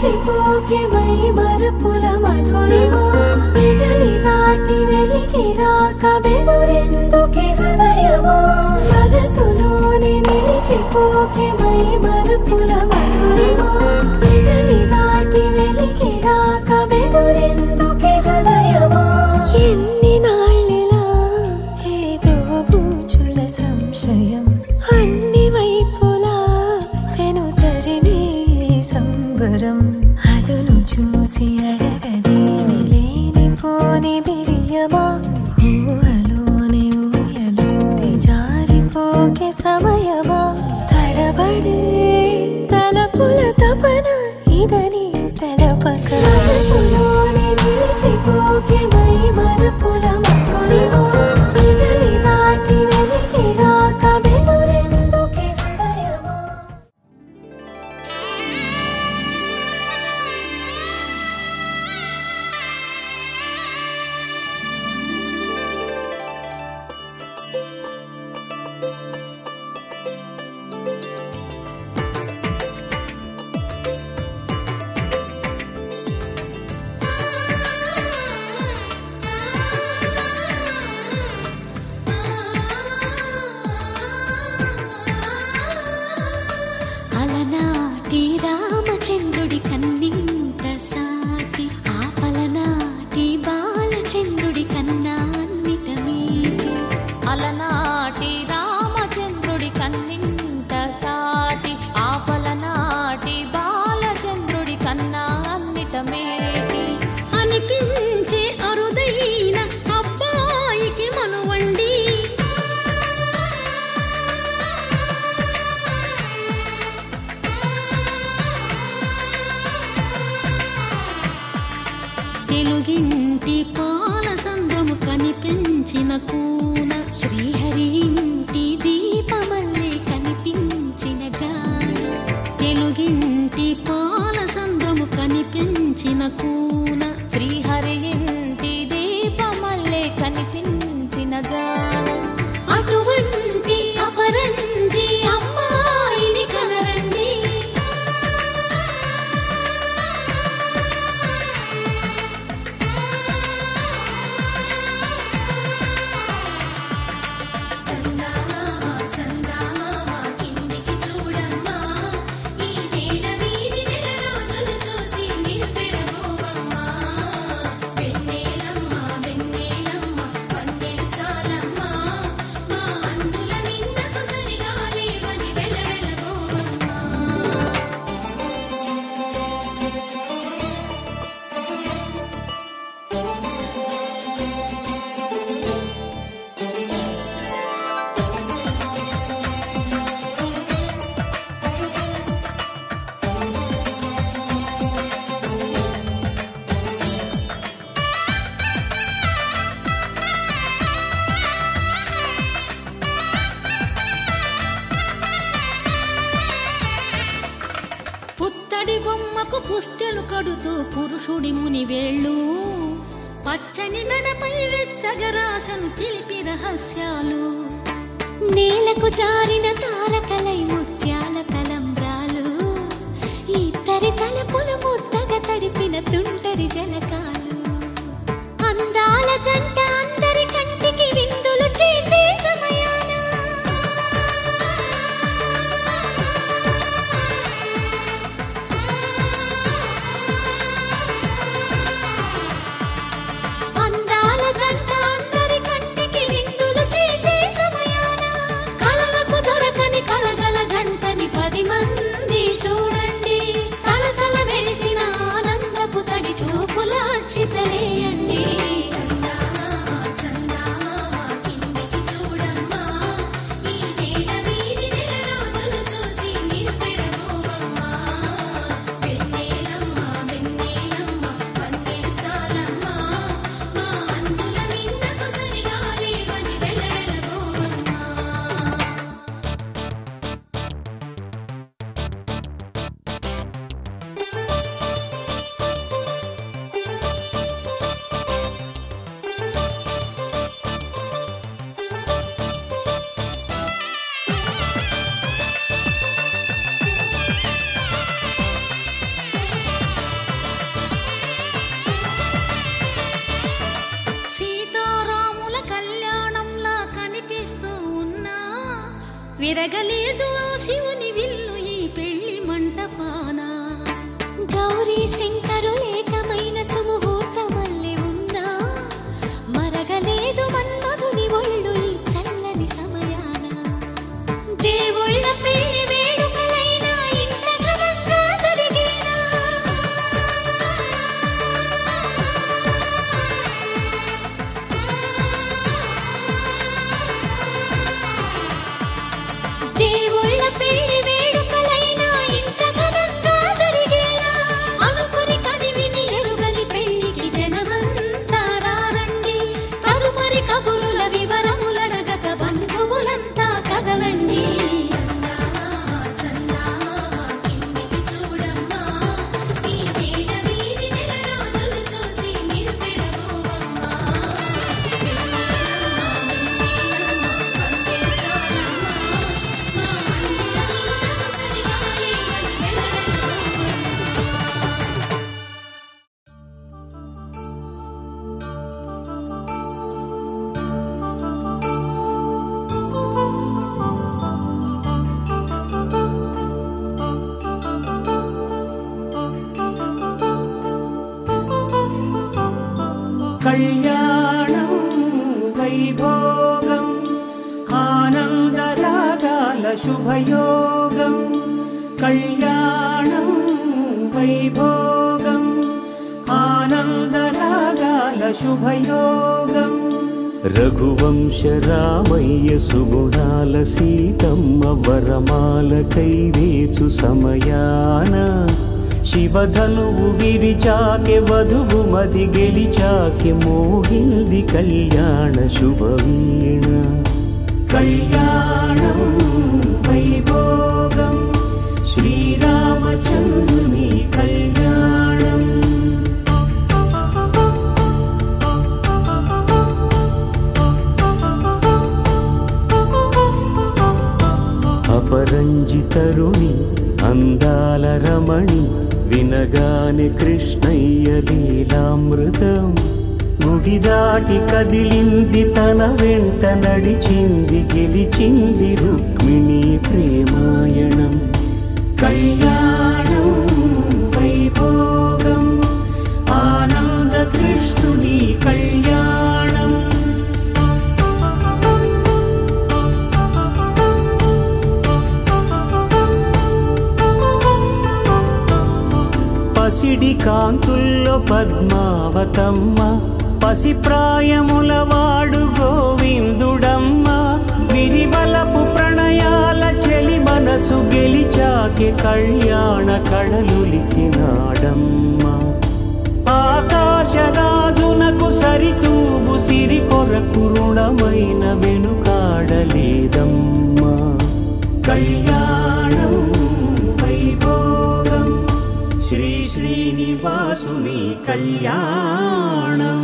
నిలిచిపోకే my Marupula Madhurima పెదవి దాటి వెలికి రాక బెదురెందుకే హృదయమా మనసులోనే నిలిచిపోకే మై మరుపుల మధురిమా పెదవి దాటి వెలికి రాక బెదురెందుకే హృదయమా ఎన్ని నాళ్ళిలా ఏదో బూచుల సంశయం అన్ని వైపులా వెనుతరిమే సంబరం అదును చూసి అడగదేమి లేనిపోని బిడియమా ఊహలోని ఊయలోకి జారిపోకే సమయమా తడబడే తలపుల తపన ఇదని తెలపక మనసులోనే నిలిచిపోకే మై మరుపుల మధురిమా పెదవి దాటి వెలికి రాక బెదురెందుకే హృదయమా అలనాటి రామచంద్రుడి కన్నింత సాటి ఆపలనాటి బాలచంద్రుడి కన్నా అన్నిట మీటి అలనాటి రామచంద్రుడి కన్నింత సాటి ఆపలనాటి బాలచంద్రుడి కన్నా అన్నిట మేటి అనిపించే అరుదైన అబ్బాయికి మనువండి తెలుగింటి పాల సంద్రము కనిపించిన కూన శ్రీహరి ఇంటి దీపమల్లే కనిపించిన జాడ తెలుగింటి పాల సంద్రము కనిపించిన కూన శ్రీహరి ఇంటి దీపమల్లే కనిపించిన జాడ అటువంటి అపరంజి అమ్మాయిని కనరండి బొమ్మకు పుస్తెలు కడుతూ పురుషుడి ముని వేళ్ళు పచ్చని మెడపై వెచ్చగరాసను చిలిపి రహస్యాలు నేలకు జారిన తారకలై ముత్యాల తలంబ్రాలు ఇద్దరి తలపుల ముద్దగా తడిపిన తుంటరి జలకాలు అందాల జంట అందరి కంటికి విందులు చేసే సమయాన చూపుల చితలేయండి చందమామ విరగలేదు ఆ శివుని విల్లు ఈ పెళ్లి మంటపాన. గౌరీ శంకరు ఏకమైన సుముహూర్తమల్లె ఉన్నా మరగలేదు మన్మధుని ఒళ్ళు ఈ చల్లని సమయాన. దేవుళ్ళ పెళ్లి వేడుకలైనా ఇంత ఘనంగా జరిగేనా? దేవుళ్ళ పెళ్లి వేడుకలైనా ఇంత ఘనంగా జరిగేనా? అనుకుని కదివిని ఎరుగని పెళ్లికి జనమంతా రారండి. తదుపరి కబురుల వివరములడగక బంధువులంతా కదలండి. కిందికి చూడమ్మా, ఈ వేళ వీధి నెల రోజులు చూసి నివ్వెరపోవమ్మా. కళ్యాణం వైభోగం ఆనందరాగాల శుభయోగం. కళ్యాణం వైభోగం ఆనందరాగాల శుభయోగం. రఘువంశ రామయ్య సుగుణాల సీతమ్మ వరమాల కైవేచు సమయాన శివధనువు విరిచాకె వధువు మది గెలిచాకె మోగింది కళ్యాణ శుభవీణ. కళ్యాణం వైభోగం శ్రీరామచంద్రుని కళ్యాణం. అపరంజి తరుణి అందాల రమణి వినగానే కృష్ణయ్య లీలామృతం. గుడి దాటి కదిలింది తన వెంట నడిచింది గెలిచింది రుక్మిణి ప్రేమాయణం. కళ్యాణం వైభోగం ఆనంద కృష్ణుని కళ్యాణం. పసిడి కాంతుల్లో పద్మావతమ్మ పసిప్రాయముల వాడు గోవిందుడమ్మ. విరివలపు ప్రణయాల చెలి మనసు గెలిచాకె కళ్యాణ కళలులికినాడమ్మ. ఆకాశరాజునకు సరితూగు సిరి కొరకు రుణమైన వెనుకాడలేదమ్మా. కళ్యాణం వైభోగం శ్రీ శ్రీనివాసుని కళ్యాణం.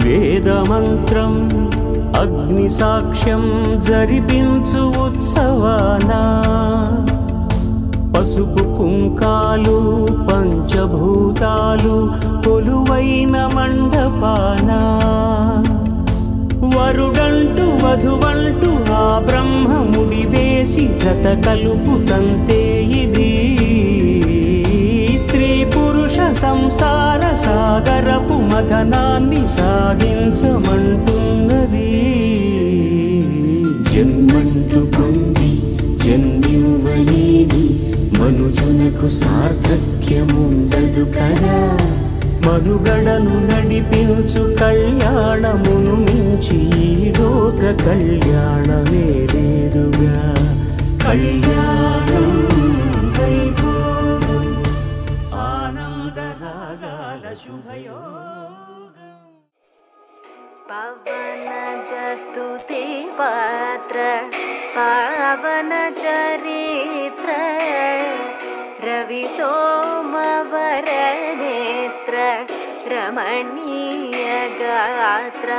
వేదమంత్రం అగ్ని సాక్ష్యం జరిపించు ఉత్సవానా. పసుపు కుంకాలు పంచభూతాలు కొలువైన మండపాన. వరుడంటూ వధువంటూ ఆ బ్రహ్మముడి వేసి జత కలుపుతంతే ఇది. స్త్రీ పురుష సంసార సాగరపు మథనాన్ని సాగించమంటున్నది. జన్మంటూ పొంది జన్మివ్వలేని మనుజునకు సార్థక్యముండదు కదా. మనుగడను నడిపించు కళ్యాణమును మించి ఈ లోక కళ్యాణమే లేదుగా. కళ్యాణం వైభోగం ఆనందరాగాల శుభయోగం. పవన జస్తుతి పాత్ర పావన చరిత్ర రవి సోమవర నేత్ర రమణీయ గాత్ర.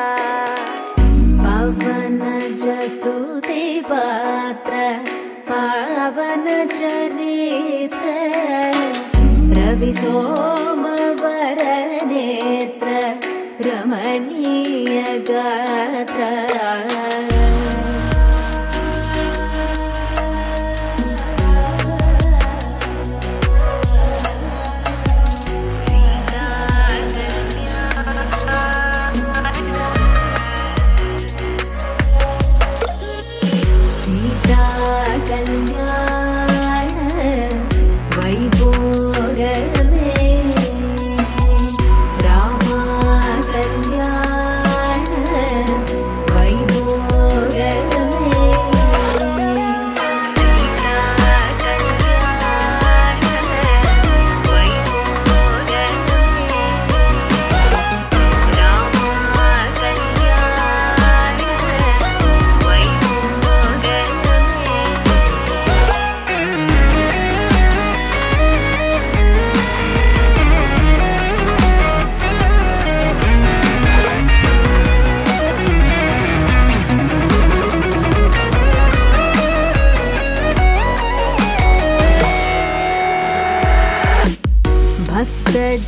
पावन स्तुति पात्र पावन चरित्र रवि सोमवर नेत्र रमणीय गात्र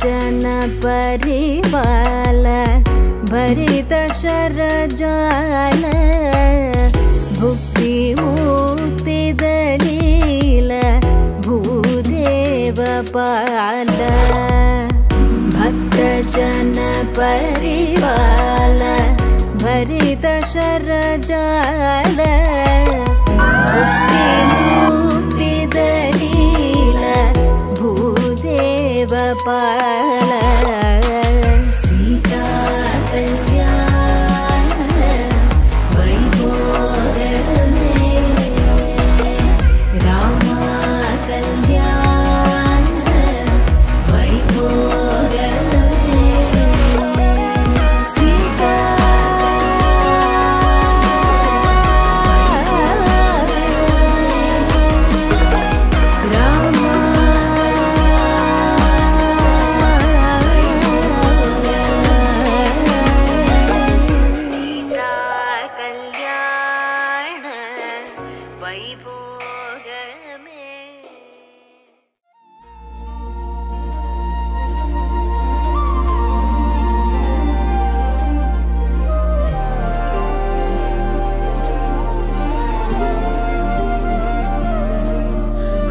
जन परिवाल भरित शरजाल भुक्ति मुक्ति दलील भूदेव पाल भक्त जन परिवाल भरित शरजाल भुक्ति मुक्ति दलील भूदेव पाल सीता कल्याण वैभोगमे रामा कल्याण वैभोगमे सीता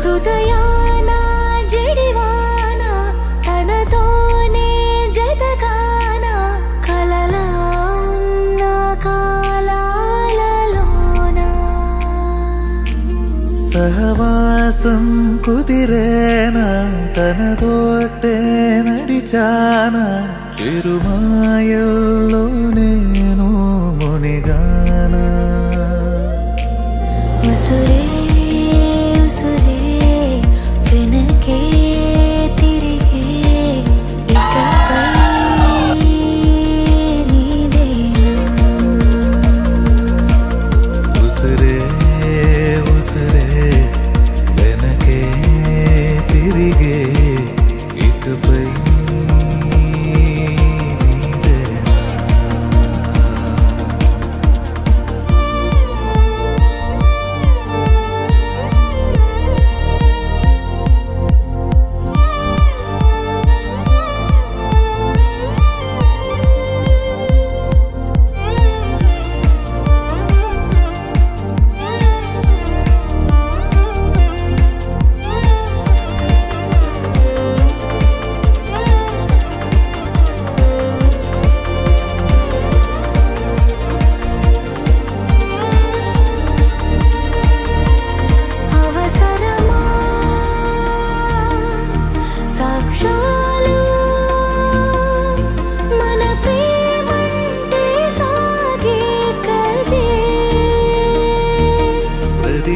హృదయానా జడివానా తనతోనే జతకానా కలలా ఉన్న కాలాలలోనా సహవాసం కుదిరేనా తనతోటే నడిచానా చిరుమాయల్లో నేను మునిగానా ఉసురే వెనకే తిరిగే ఇకపై నీదేనా ఉసురే ఉసురే వెనకే తిరిగే ఇకపై నీదేనా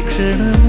క్షణం